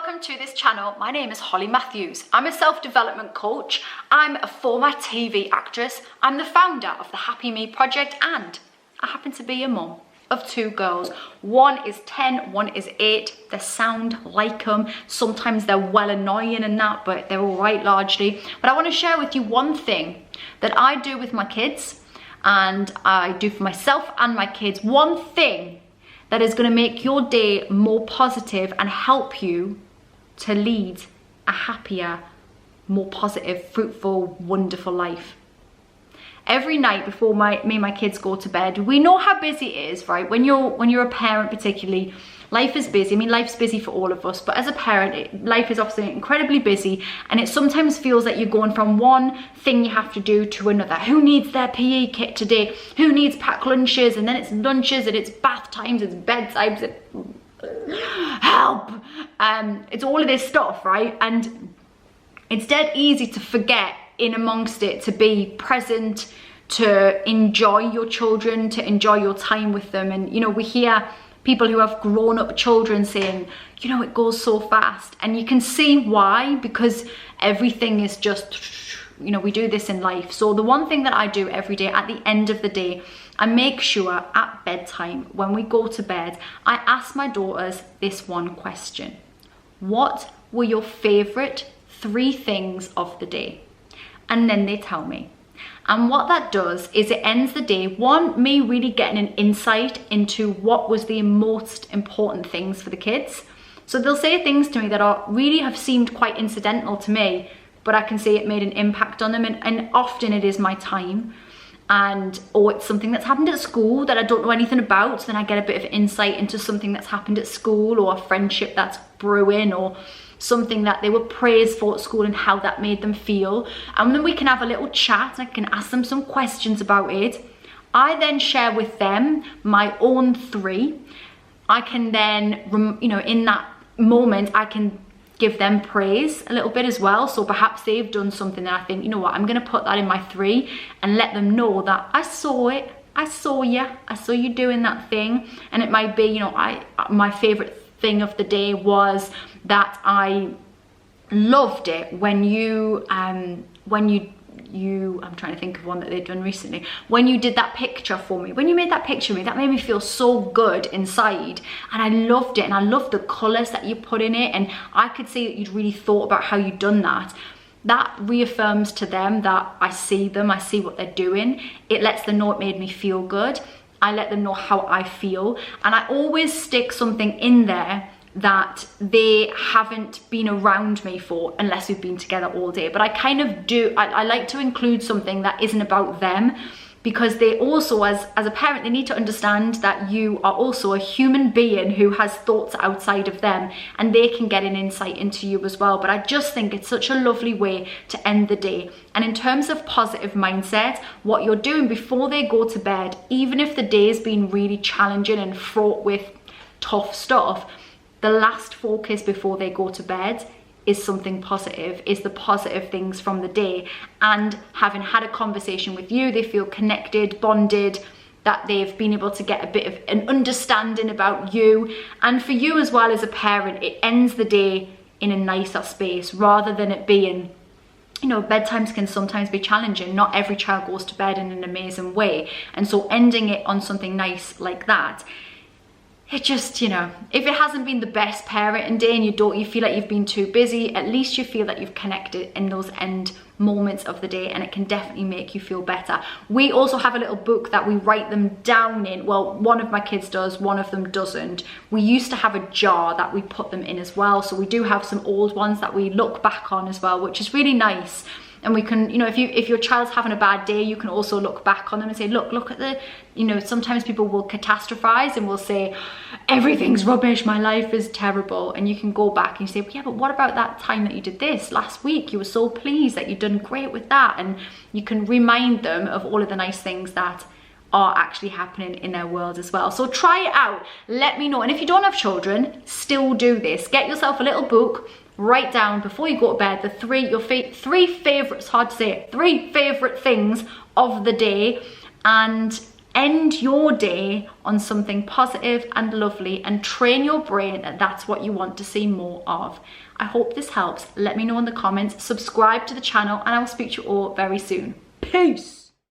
welcome to this channel. My name is Holly Matthews. I'm a self-development coach. I'm a former TV actress. I'm the founder of the Happy Me Project, and I happen to be a mum of two girls. One is 10, one is 8. They sound like them. Sometimes they're well annoying and that, but they're all right largely. But I want to share with you one thing that I do with my kids, and I do for myself and my kids. One thing that is going to make your day more positive and help you to lead a happier, more positive, fruitful, wonderful life. Every night before me and my kids go to bed, we know how busy it is, right? When you're a parent particularly, life is busy. I mean, life's busy for all of us, but as a parent, life is obviously incredibly busy, and it sometimes feels like you're going from one thing you have to do to another. Who needs their PE kit today? Who needs packed lunches? And then it's lunches, and it's bath times, it's bedtimes, help! It's all of this stuff, right? And it's dead easy to forget in amongst it to be present, to enjoy your children, to enjoy your time with them. And you know, we hear people who have grown up children saying, you know, it goes so fast. And you can see why, because everything is just, you know, we do this in life. So the one thing that I do every day at the end of the day, I make sure at bedtime, when we go to bed, I ask my daughters this one question. What were your favorite 3 things of the day? And then they tell me. And what that does is it ends the day, one, me really getting an insight into what was the most important things for the kids. So they'll say things to me that are really have seemed quite incidental to me, but I can say it made an impact on them. And often it is my time, or it's something that's happened at school that I don't know anything about. So then I get a bit of insight into something that's happened at school, or a friendship that's brewing, or something that they were praised for at school and how that made them feel. And then we can have a little chat, and I can ask them some questions about it. I then share with them my own 3. I can then, you know, in that moment, I can give them praise a little bit as well. So perhaps they've done something that I think, you know what, I'm going to put that in my 3 and let them know that I saw it. I saw you doing that thing. And it might be, you know, my favorite thing of the day was that I loved it when you I'm trying to think of one that they've done recently. When you did that picture for me, when you made that picture of me, that made me feel so good inside, and I loved it, and I loved the colours that you put in it, and I could see that you'd really thought about how you'd done that. That reaffirms to them that I see them, I see what they're doing. It lets them know it made me feel good. I let them know how I feel, and I always stick something in there that they haven't been around me for unless we've been together all day. But I kind of do, I like to include something that isn't about them, because they also, as a parent, they need to understand that you are also a human being who has thoughts outside of them, and they can get an insight into you as well. But I just think it's such a lovely way to end the day. And in terms of positive mindset, what you're doing before they go to bed, even if the day's been really challenging and fraught with tough stuff, the last focus before they go to bed is something positive, is the positive things from the day. And having had a conversation with you, they feel connected, bonded, that they've been able to get a bit of an understanding about you. And for you as well as a parent, it ends the day in a nicer space, rather than it being, you know, bedtimes can sometimes be challenging. Not every child goes to bed in an amazing way. And so ending it on something nice like that, it just, you know, if it hasn't been the best parenting day and you feel like you've been too busy, at least you feel that you've connected in those end moments of the day, and it can definitely make you feel better. We also have a little book that we write them down in. Well, one of my kids does, one of them doesn't. We used to have a jar that we put them in as well. So we do have some old ones that we look back on as well, which is really nice. And we can, you know, if your child's having a bad day, you can also look back on them and say, look at the, you know, sometimes people will catastrophize and will say, everything's rubbish, my life is terrible. And you can go back and you say, well, yeah, but what about that time that you did this last week? You were so pleased that you'd done great with that. And you can remind them of all of the nice things that are actually happening in their world as well. So try it out, let me know. And if you don't have children, still do this. Get yourself a little book, write down before you go to bed the 3 favorite things of the day, and End your day on something positive and lovely and train your brain that that's what you want to see more of. I hope this helps. Let me know in the comments. Subscribe to the channel and I will speak to you all very soon. Peace.